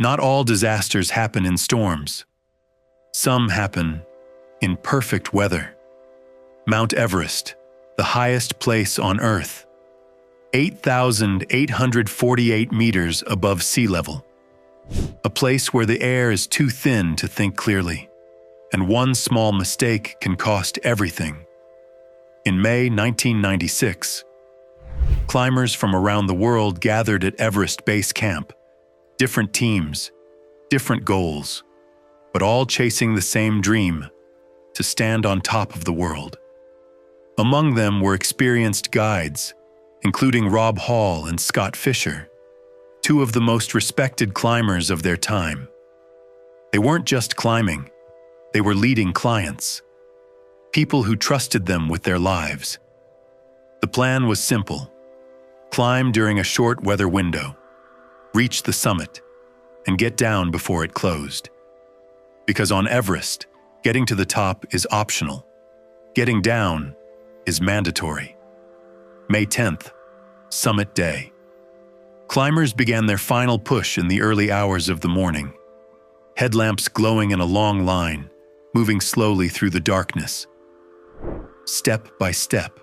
Not all disasters happen in storms. Some happen in perfect weather. Mount Everest, the highest place on Earth, 8,848 meters above sea level. A place where the air is too thin to think clearly, and one small mistake can cost everything. In May 1996, climbers from around the world gathered at Everest Base Camp. Different teams, different goals, but all chasing the same dream: to stand on top of the world. Among them were experienced guides, including Rob Hall and Scott Fisher, two of the most respected climbers of their time. They weren't just climbing, they were leading clients, people who trusted them with their lives. The plan was simple: climb during a short weather window, reach the summit, and get down before it closed. Because on Everest, getting to the top is optional. Getting down is mandatory. May 10th, Summit Day. Climbers began their final push in the early hours of the morning, headlamps glowing in a long line, moving slowly through the darkness. Step by step,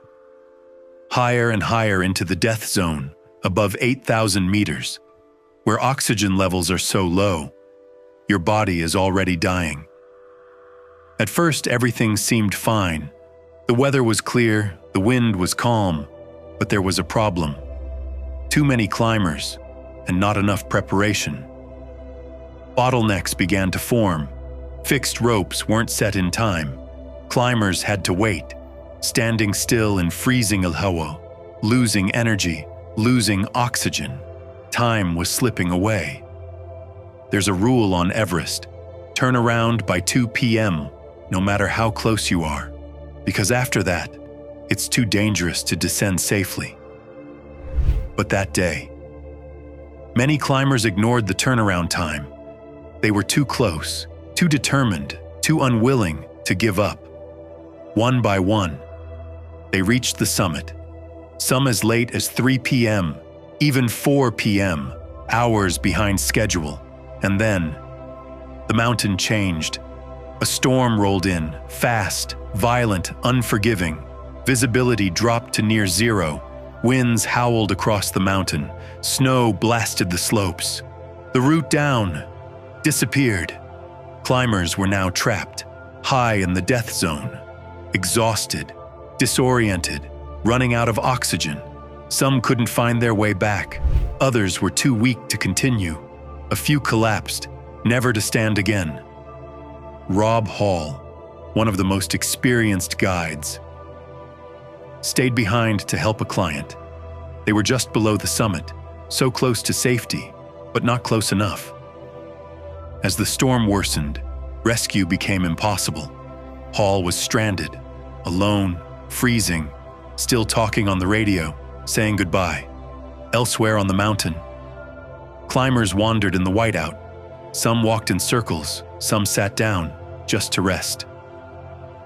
higher and higher into the death zone, above 8,000 meters, where oxygen levels are so low, your body is already dying. At first, everything seemed fine. The weather was clear, the wind was calm, but there was a problem. Too many climbers, and not enough preparation. Bottlenecks began to form. Fixed ropes weren't set in time. Climbers had to wait, standing still in freezing al-hawa, losing energy, losing oxygen. Time was slipping away. There's a rule on Everest: turn around by 2 p.m., no matter how close you are, because after that, it's too dangerous to descend safely. But that day, many climbers ignored the turnaround time. They were too close, too determined, too unwilling to give up. One by one, they reached the summit, some as late as 3 p.m., even 4 p.m., hours behind schedule. And then, the mountain changed. A storm rolled in, fast, violent, unforgiving. Visibility dropped to near zero. Winds howled across the mountain. Snow blasted the slopes. The route down disappeared. Climbers were now trapped, high in the death zone, exhausted, disoriented, running out of oxygen. Some couldn't find their way back. Others were too weak to continue. A few collapsed, never to stand again. Rob Hall, one of the most experienced guides, stayed behind to help a client. They were just below the summit, so close to safety, but not close enough. As the storm worsened, rescue became impossible. Hall was stranded, alone, freezing, still talking on the radio, saying goodbye. Elsewhere on the mountain, climbers wandered in the whiteout. Some walked in circles, some sat down, just to rest.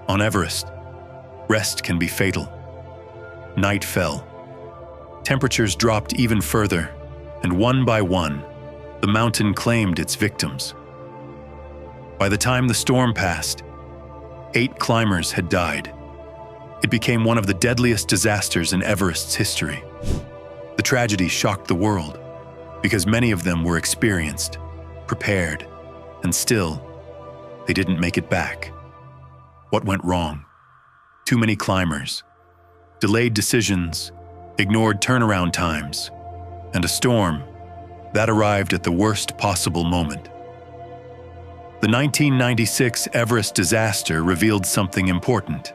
On Everest, rest can be fatal. Night fell. Temperatures dropped even further, and one by one, the mountain claimed its victims. By the time the storm passed, 8 climbers had died. It became one of the deadliest disasters in Everest's history. The tragedy shocked the world, because many of them were experienced, prepared, and still, they didn't make it back. What went wrong? Too many climbers, delayed decisions, ignored turnaround times, and a storm that arrived at the worst possible moment. The 1996 Everest disaster revealed something important.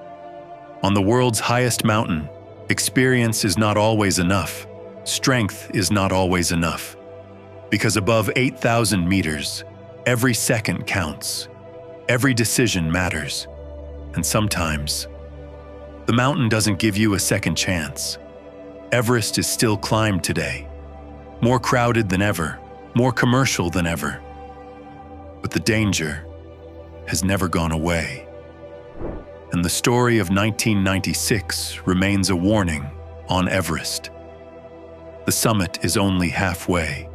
On the world's highest mountain, experience is not always enough. Strength is not always enough. Because above 8,000 meters, every second counts. Every decision matters. And sometimes, the mountain doesn't give you a second chance. Everest is still climbed today. More crowded than ever, more commercial than ever. But the danger has never gone away. And the story of 1996 remains a warning on Everest. The summit is only halfway.